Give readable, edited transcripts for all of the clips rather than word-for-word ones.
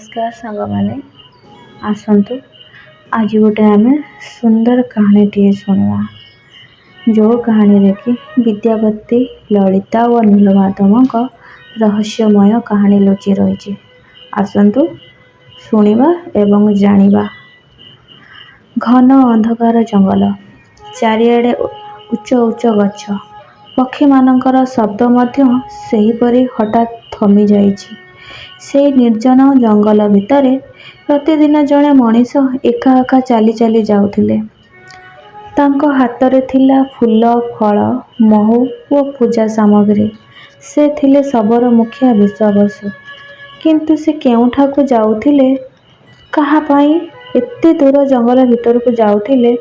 नमस्कार सांगमाने आसतु आज गोटे आम सुंदर कहानीटे शुणा जो कहानी रे कि विद्यापति ललिता और नीलमाधव रहस्यमय कहानी लुचि रही। आसतु शुणा एवं जानिबा। घन अंधकार जंगल चारिआडे उच्च उच्च गछ पक्षी मानकर शब्द मध्य सेहीपरि हठात थमी जाइछि। से निर्जन जंगल भितरे प्रतिदिन जड़े मनीष एका एका चाली चाली जाउथिले। तांको हातरे थिला फूल फल महू और पूजा सामग्री। से थिले सबर मुखिया विश्वाबसु। किंतु से केउठाकू जाउथिले, कहा पाई एते दूर जंगल भितर को जाउथिले,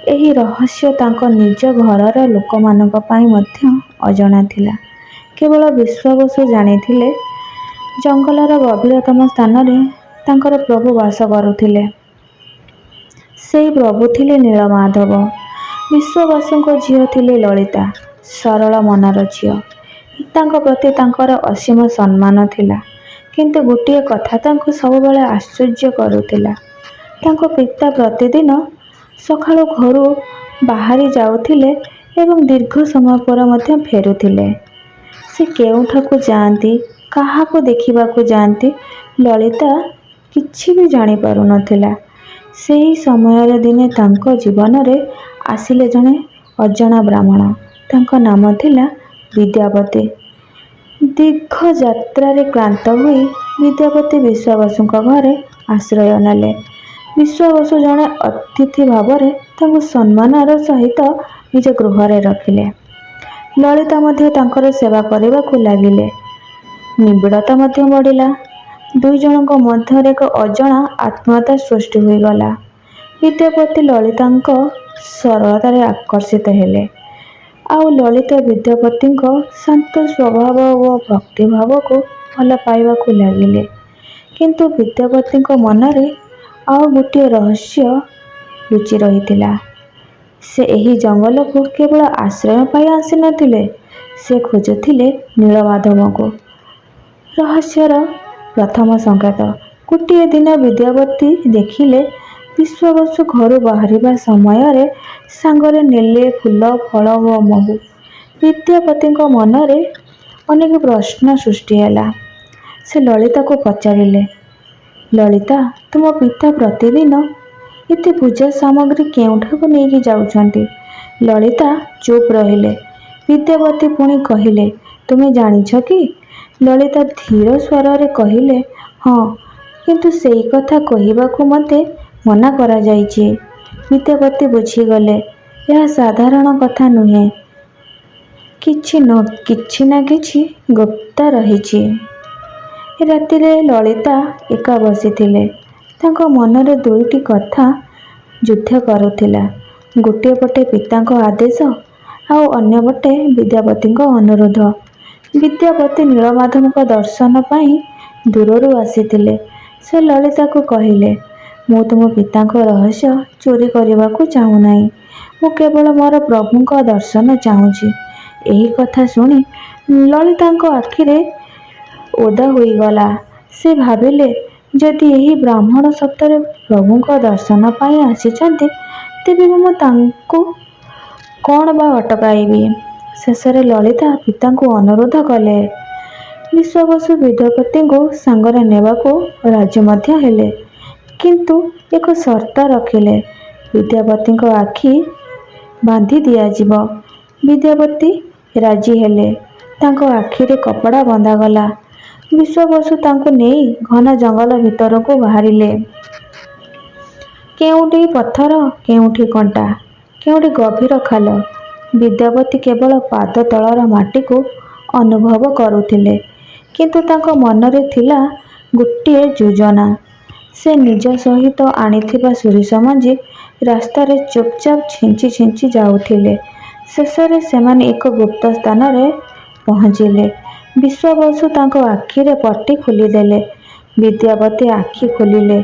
एही रहस्य तांको निज घरर लोकमानक पाई मध्य अजଣା थिला। केवल विश्वाबसु जानिथिले जंगलर गभीरतम स्थान रे तांकर प्रभु वास करुथिले। सेई प्रभु थिले नीलमाधव। विश्वाबसुଙ୍କ झियो थिले ललिता, सरल मनर झियो। पिताଙ୍କ प्रति तांकर असीम सम्मान थिला। किंतु गोटे कथा तांको सबुबेले आश्चर्य करुथिला। तांको पिता प्रतिदिन सकाळु घरु बाहरी जाउथिले एवं दीर्घ समय पर मध्य फेरुथिले। से केउठाकू जाआंती, काहाकू देखिबाकू जाआंती, ललिता किछि भी जानि पारु नथिला। सेही समयर दिने तांको जीवन रे आसिले जणे अजଣା ब्राह्मण। तांको नाम थिला विद्यापति। दीर्घ यात्रा रे क्लांत होई विद्यापति विश्वाबसुଙ୍କ घरे आश्रय नेले। विश्वाबसु जणे अतिथि भावरे तांको सम्मानर सहित निज गृहरे रखिले। ललिता मध्य तांकर सेवा करिबाकू लागिले। निबिड़ता मध्य बढ़िला। दुई जनक मध्य एक अजଣା आत्मीयता सृष्टि होई गला। विद्यापति ललितांक सरलतारे आकर्षित हेले। आउ ललिता विद्यापतिंक शांत स्वभाव और भक्ति भाव को भल पाइबाकू लागिले। किंतु विद्यापतिंक मनरे आउ गोटे रहस्य लुचि रहितिला। से एही जंगल को केवल आश्रय पाई आसी नथिले, से खोजुथिले नीलमाधव को। रहस्यर प्रथम संकेत। गोटे दिन विद्यापति देखिले विश्वाबसु घर बाहरिबा समय सांगरे नेले फूल फल और महू। विद्यापतिंक मनरे अनेक प्रश्न सृष्टि हैला। से ललिता को पचारिले, ललिता तुम पिता प्रतिदिन एते पूजा सामग्री केउठाकू नेकी जाउछंती? ललिता चुप रहिले। विद्यापति पुणी कहिले, तुमे जानिछ कि? ललिता धीर स्वर रे कहिले, हाँ, किंतु सेई कथा कहिबाकू मते मना करा जाइछि। विद्यापति बुझीगले यह साधारण कथा नुहे, किछि ना किछि गुप्त रहिछि। रातिरे ललिता एका बसिथिले। तांको मनरे दुईटी कथा युद्ध करुथिला। गोटे पटे पितांको आदेश आउ अन्य पटे विद्यापतिंको अनुरोध। विद्यापति नीलमाधवଙ୍କ दर्शन पाई दूररू आसीथिले। से ललिता को कहिले, मु तुम पितांको रहस्य चोरी करबाकू चाहू नाही। मु केवल मोर प्रभुंको दर्शन चाहूछि। एही कथा सुनी ललितांको आखिरे ओदा होई गला। से भाबिले जदि एही ब्राह्मण सत्ୟରେ प्रभुंको दर्शन पाई आसीचंती, तेबे मु तांको कौन बा अटकाइबी। शेषरे ललिता पितांको अनुरोध कले। विश्वाबसु विद्यापति को सांगरे नेबाकू राजी मध्य हेले, किंतु एक शर्त रखिले, विद्यापति को आखि बांधी दियाजिब। विद्यापति राजी हेले। तांको आखिरे कपड़ा बंधा गला। विश्वाबसु तांको नेई घन जंगल भितर को बाहरिले। केउठी पत्थर, केउठी कंटा, केउठी गभीर खाल। विद्यापति केवल पाद तलर माटी को अनुभव करुथिले। किंतु तांको मनरे थिला गोटे योजना। से निज सहित आनिथिबा सोरिष मंजी रास्ता रे चुपचाप छिंची छिंची जाउथिले। शेषरे सेमाने एक गुप्त स्थान रे पहुंचिले। विश्वाबसु तांको आखिरे पट्टी खोलिदेले। विद्यापति आखि खोलिले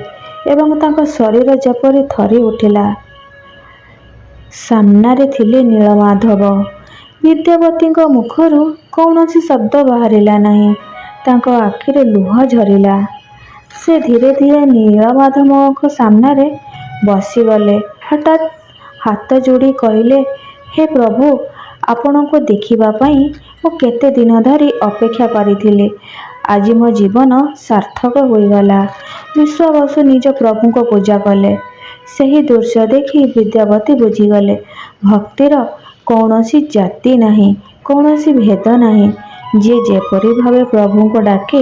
एवं तांको शरीर जेपरि थरी उठिला। सामनारे थिले नीलमाधव। विद्यापतिंको मुखरू कौनसी शब्द बाहरिला नाही। तांको आखिरे लुह झरिला। ସେ ଧୀରେ ଧୀରେ ନୀଳମାଧବଙ୍କ ସାମ୍ନାରେ ବସିଗଲେ। ହଠାତ୍ ହାତ ଯୋଡ଼ି କହିଲେ, ହେ ପ୍ରଭୁ, ଆପଣଙ୍କୁ ଦେଖିବା ପାଇଁ ମୁଁ କେତେ ଦିନ ଧରି ଅପେକ୍ଷା କରିଥିଲି। ଆଜି ମୋ ଜୀବନ ସାର୍ଥକ ହୋଇଗଲା। ବିଶ୍ୱାବସୁ ନିଜ ପ୍ରଭୁଙ୍କ ପୂଜା କଲେ। ସେହି ଦୃଶ୍ୟ ଦେଖି ବିଦ୍ୟାପତି ବୁଝିଗଲେ, ଭକ୍ତିର କୌଣସି ଜାତି ନାହିଁ, କୌଣସି ଭେଦ ନାହିଁ। ଯିଏ ଯେପରି ଭାବେ ପ୍ରଭୁଙ୍କୁ ଡାକେ,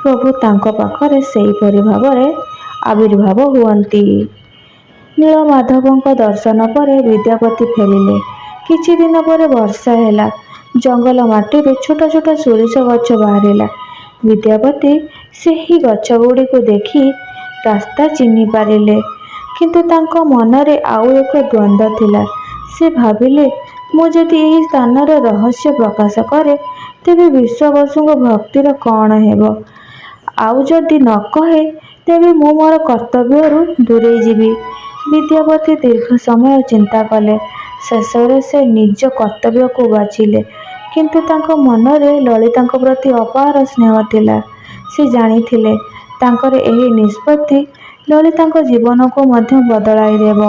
ପ୍ରଭୁ ତାଙ୍କ ପାଖରେ ସେହିପରି ଭାବରେ ଆବିର୍ଭାବ ହୁଅନ୍ତି। ନୀଳମାଧବଙ୍କ ଦର୍ଶନ ପରେ ବିଦ୍ୟାପତି ଫେରିଲେ। କିଛି ଦିନ ପରେ ବର୍ଷା ହେଲା। ଜଙ୍ଗଲ ମାଟିରୁ ଛୋଟ ଛୋଟ ସୋରିଷ ଗଛ ବାହାରିଲା। ବିଦ୍ୟାପତି ସେହି ଗଛଗୁଡ଼ିକୁ ଦେଖି ରାସ୍ତା ଚିହ୍ନି ପାରିଲେ। କିନ୍ତୁ ତାଙ୍କ ମନରେ ଆଉ ଏକ ଦ୍ୱନ୍ଦ୍ୱ ଥିଲା। ସେ ଭାବିଲେ, ମୁଁ ଯଦି ଏହି ସ୍ଥାନର ରହସ୍ୟ ପ୍ରକାଶ କରେ, ତେବେ ବିଶ୍ୱାବସୁଙ୍କ ଭକ୍ତିର କ'ଣ ହେବ? ଆଉ ଯଦି ନ କହେ, ତେବେ ମୁଁ ମୋର କର୍ତ୍ତବ୍ୟରୁ ଦୂରେଇ ଯିବି। ବିଦ୍ୟାପତି ଦୀର୍ଘ ସମୟ ଚିନ୍ତା କଲେ। ଶେଷରେ ସେ ନିଜ କର୍ତ୍ତବ୍ୟକୁ ବାଛିଲେ। କିନ୍ତୁ ତାଙ୍କ ମନରେ ଲଳିତାଙ୍କ ପ୍ରତି ଅପାର ସ୍ନେହ ଥିଲା। ସେ ଜାଣିଥିଲେ, ତାଙ୍କର ଏହି ନିଷ୍ପତ୍ତି ଲଳିତାଙ୍କ ଜୀବନକୁ ମଧ୍ୟ ବଦଳାଇ ଦେବ।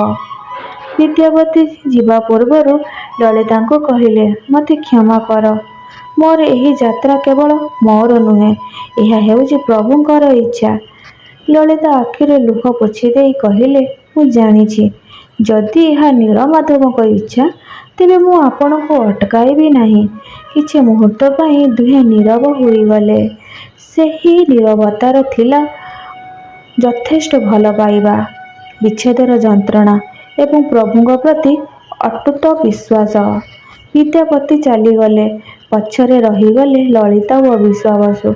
ବିଦ୍ୟାପତି ଯିବା ପୂର୍ବରୁ ଲଳିତାଙ୍କୁ କହିଲେ, ମୋତେ କ୍ଷମା କର। ମୋର ଏହି ଯାତ୍ରା କେବଳ ମୋର ନୁହେଁ, ଏହା ହେଉଛି ପ୍ରଭୁଙ୍କର ଇଚ୍ଛା। ଲଳିତା ଆଖିରେ ଲୁହ ପୋଛିଦେଇ କହିଲେ, ମୁଁ ଜାଣିଛି, ଯଦି ଏହା ନୀଳମାଧବଙ୍କ ଇଚ୍ଛା, ତେବେ ମୁଁ ଆପଣଙ୍କୁ ଅଟକାଇବି ନାହିଁ। କିଛି ମୁହୂର୍ତ୍ତ ପାଇଁ ଦୁହେଁ ନୀରବ ହୋଇଗଲେ। ସେହି ନୀରବତାରେ ଥିଲା ଯଥେଷ୍ଟ ଭଲ ପାଇବା, ବିଚ୍ଛେଦର ଯନ୍ତ୍ରଣା ଏବଂ ପ୍ରଭୁଙ୍କ ପ୍ରତି ଅଟୁଟ ବିଶ୍ୱାସ। ବିଦ୍ୟାପତି ଚାଲିଗଲେ। ପଛରେ ରହିଗଲେ ଲଳିତା ଓ ବିଶ୍ୱାବସୁ।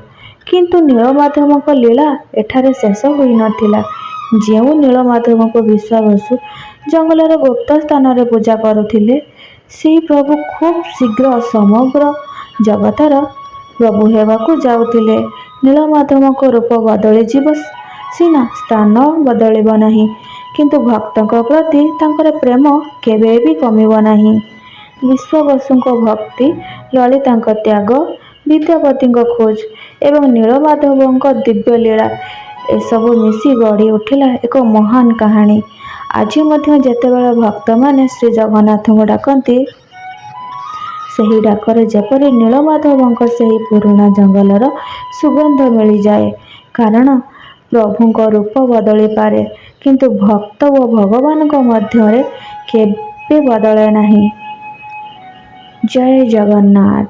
କିନ୍ତୁ ନୀଳମାଧବଙ୍କ ଲୀଳା ଏଠାରେ ଶେଷ ହୋଇନଥିଲା। ଯେଉଁ ନୀଳମାଧବଙ୍କୁ ବିଶ୍ୱାବସୁ ଜଙ୍ଗଲର ଗୁପ୍ତ ସ୍ଥାନରେ ପୂଜା କରୁଥିଲେ, ସେହି ପ୍ରଭୁ ଖୁବ୍ ଶୀଘ୍ର ସମଗ୍ର ଜଗତର ପ୍ରଭୁ ହେବାକୁ ଯାଉଥିଲେ। ନୀଳମାଧବଙ୍କ ରୂପ ବଦଳିଯିବ ସିନା, ସ୍ଥାନ ବଦଳିବ ନାହିଁ, କିନ୍ତୁ ଭକ୍ତଙ୍କ ପ୍ରତି ତାଙ୍କର ପ୍ରେମ କେବେ ବି କମିବ ନାହିଁ। ବିଶ୍ୱାବସୁଙ୍କ ଭକ୍ତି, ଲଳିତାଙ୍କ ତ୍ୟାଗ, ବିଦ୍ୟାପତିଙ୍କ ଖୋଜ ଏବଂ ନୀଳମାଧବଙ୍କ ଦିବ୍ୟ ଲୀଳା, ଏସବୁ ମିଶି ଗଢ଼ି ଉଠିଲା ଏକ ମହାନ କାହାଣୀ। ଆଜି ମଧ୍ୟ ଯେତେବେଳେ ଭକ୍ତମାନେ ଶ୍ରୀ ଜଗନ୍ନାଥଙ୍କୁ ଡାକନ୍ତି, ସେହି ଡାକରେ ଯେପରି ନୀଳମାଧବଙ୍କ ସେହି ପୁରୁଣା ଜଙ୍ଗଲର ସୁଗନ୍ଧ ମିଳିଯାଏ। କାରଣ ପ୍ରଭୁଙ୍କ ରୂପ ବଦଳିପାରେ, କିନ୍ତୁ ଭକ୍ତ ଓ ଭଗବାନଙ୍କ ମଧ୍ୟରେ କେବେ ବଦଳେ ନାହିଁ। ଜୟ ଜଗନ୍ନାଥ।